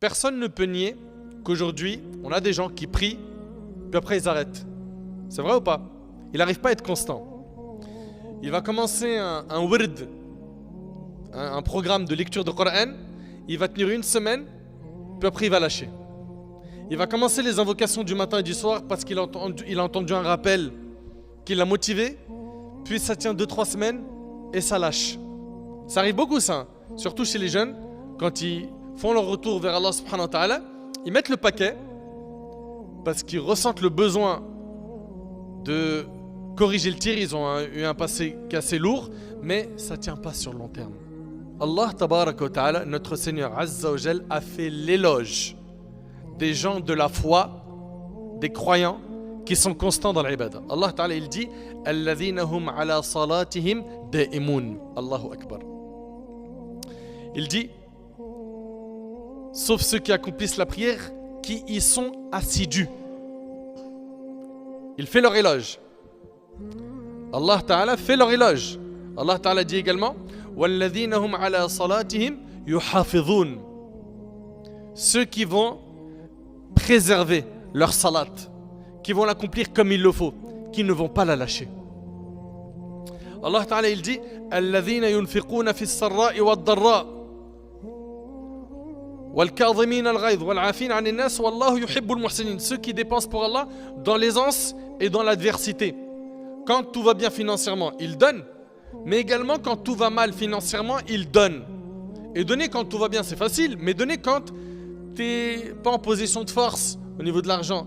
Personne ne peut nier qu'aujourd'hui, on a des gens qui prient, puis après ils arrêtent. C'est vrai ou pas? Il n'arrive pas à être constant. Il va commencer un wird, un programme de lecture de Coran, il va tenir une semaine, puis après il va lâcher. Il va commencer les invocations du matin et du soir parce qu'il a entendu un rappel qui l'a motivé, puis ça tient 2-3 semaines et ça lâche. Ça arrive beaucoup ça, surtout chez les jeunes, quand ils font leur retour vers Allah subhanahu wa ta'ala, ils mettent le paquet parce qu'ils ressentent le besoin de corriger le tir, ils ont eu un passé assez lourd, mais ça ne tient pas sur le long terme. Allah tabaraka wa ta'ala, notre Seigneur Azza wa Jal, a fait l'éloge des gens de la foi, des croyants qui sont constants dans l'ibada. Allah ta'ala il dit alladhina hum ala salatihim da'imun. Allahu akbar. Il dit sauf ceux qui accomplissent la prière, qui y sont assidus. Il fait leur éloge. Allah Ta'ala fait leur éloge. Allah Ta'ala dit également وَالَّذِينَ هُمْ عَلَى صَلَاتِهِمْ يُحَافِظُونَ. Ceux qui vont préserver leur salat, qui vont l'accomplir comme il le faut, qui ne vont pas la lâcher. Allah Ta'ala il dit الَّذِينَ يُنْفِقُونَ فِي السَّرَّاءِ وَالضَّرَّاءِ وَالْكَاظِمِينَ الْغَيْظَ وَالْعَافِينَ عَنِ النَّاسِ وَاللَّهُ يُحِبُّ الْمُحْسِنِينَ. Ceux qui dépensent pour Allah dans l'aisance et dans l'adversité. Quand tout va bien financièrement, ils donnent. Mais également quand tout va mal financièrement, ils donnent. Et donner quand tout va bien, c'est facile. Mais donner quand tu n'es pas en position de force au niveau de l'argent.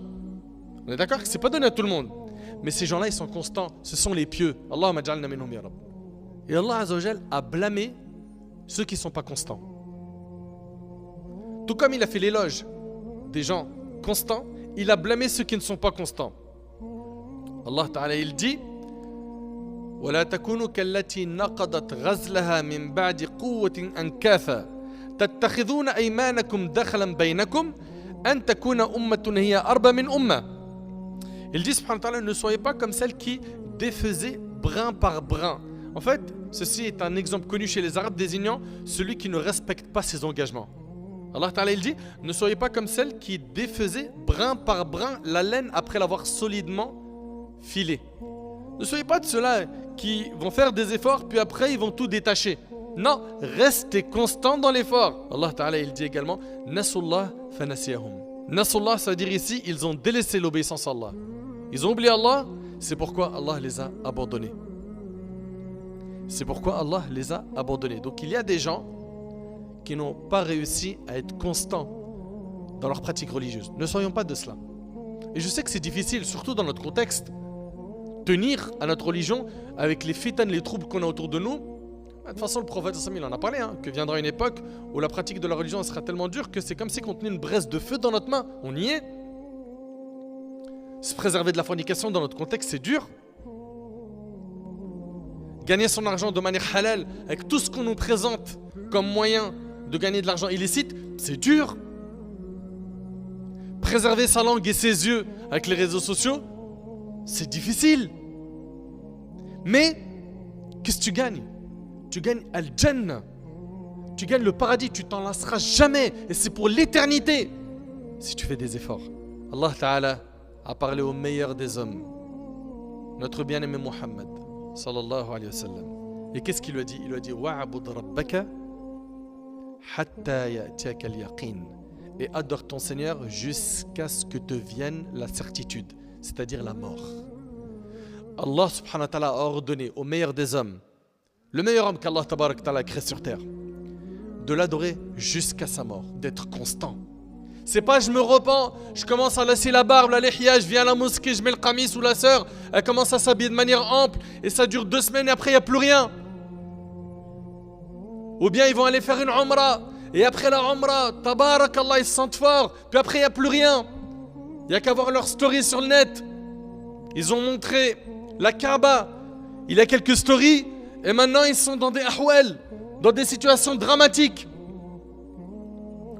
On est d'accord que ce n'est pas donné à tout le monde. Mais ces gens-là, ils sont constants. Ce sont les pieux. Allahumma ja'alna minhum ya Rabb. Et Allah Azza wa Jal a blâmé ceux qui ne sont pas constants. Tout comme il a fait l'éloge des gens constants, il a blâmé ceux qui ne sont pas constants. Allah Ta'ala il dit وَلَا تَكُونُوا كَالَّتِي نَقَضَتْ غَزْلَهَا مِنْ بَعْدِ قُوَّةٍ أَنْكَاثًا تَتَّخِذُونَ أَيْمَانَكُمْ دَخْلًا بَيْنَكُمْ أَنْ تَكُونَ أُمَّةٌ هِيَ أَرْبَى مِنْ أُمَّةٍ. Il dit subhanahu wa ta'ala, ne soyez pas comme celles qui défaisaient brin par brin. En fait, ceci est un exemple connu chez les Arabes désignant celui qui ne respecte pas ses engagements. Allah Ta'ala il dit, ne soyez pas comme celles qui défaisaient brin par brin la laine après l'avoir solidement filée. Ne soyez pas de ceux-là qui vont faire des efforts puis après ils vont tout détacher. Non, restez constant dans l'effort. Allah Ta'ala il dit également, Nasullah fanasiyahum. Nasullah, ça veut dire ici, ils ont délaissé l'obéissance à Allah. Ils ont oublié Allah, c'est pourquoi Allah les a abandonnés. C'est pourquoi Allah les a abandonnés. Donc il y a des gens qui n'ont pas réussi à être constants dans leur pratique religieuse. Ne soyons pas de cela. Et je sais que c'est difficile, surtout dans notre contexte, tenir à notre religion avec les fitanes, les troubles qu'on a autour de nous. De toute façon, le prophète il en a parlé, que viendra une époque où la pratique de la religion sera tellement dure que c'est comme si on tenait une braise de feu dans notre main. On y est. Se préserver de la fornication dans notre contexte, c'est dur. Gagner son argent de manière halal, avec tout ce qu'on nous présente comme moyen de gagner de l'argent illicite, c'est dur. Préserver sa langue et ses yeux avec les réseaux sociaux, c'est difficile. Mais, qu'est-ce que tu gagnes? Tu gagnes Al-Jannah. Tu gagnes le paradis, tu t'en lasseras jamais. Et c'est pour l'éternité. Si tu fais des efforts. Allah Ta'ala a parlé au meilleur des hommes. Notre bien-aimé Muhammad. Sallallahu alayhi wa sallam. Et qu'est-ce qu'il lui a dit? Il lui a dit Wa'abud rabbaka hatta ya'tiyaka al-yaqin. Et adore ton Seigneur jusqu'à ce que te vienne la certitude, c'est-à-dire la mort. Allah subhanahu wa ta'ala a ordonné au meilleur des hommes, le meilleur homme qu'Allah tabarak ta'ala a créé sur terre, de l'adorer jusqu'à sa mort, d'être constant. C'est pas je me repens, je commence à laisser la barbe, la lihya, je viens à la mosquée, je mets le qamis ou la sœur, elle commence à s'habiller de manière ample et ça dure 2 semaines et après il n'y a plus rien. Ou bien ils vont aller faire une umrah et après la umrah, tabarakallah, ils se sentent forts, puis après il n'y a plus rien. Il n'y a qu'à voir leur story sur le net. Ils ont montré la Kaaba, il y a quelques stories et maintenant ils sont dans des ahwal, dans des situations dramatiques.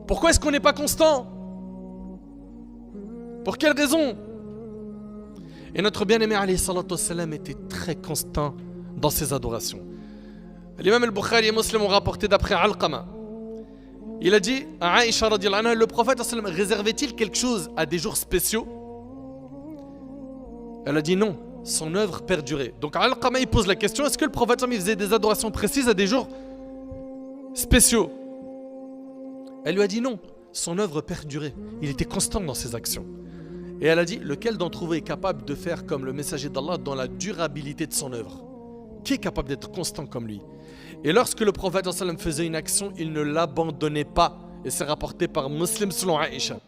Pourquoi est-ce qu'on n'est pas constant? Pour quelle raison? Et notre bien-aimé alayhi salatu wassalam était très constant dans ses adorations. L'imam al-Bukhari et Muslim ont rapporté d'après Alqama. Il a dit à Aïcha radiallahu anha, le prophète réservait-il quelque chose à des jours spéciaux? Elle a dit non, son œuvre perdurait. Donc Al-Qama il pose la question, est-ce que le prophète il faisait des adorations précises à des jours spéciaux? Elle lui a dit non, son œuvre perdurait. Il était constant dans ses actions. Et elle a dit, lequel d'entre vous est capable de faire comme le messager d'Allah dans la durabilité de son œuvre? Qui est capable d'être constant comme lui? Et lorsque le prophète faisait une action, il ne l'abandonnait pas. Et c'est rapporté par Muslim selon Aïcha.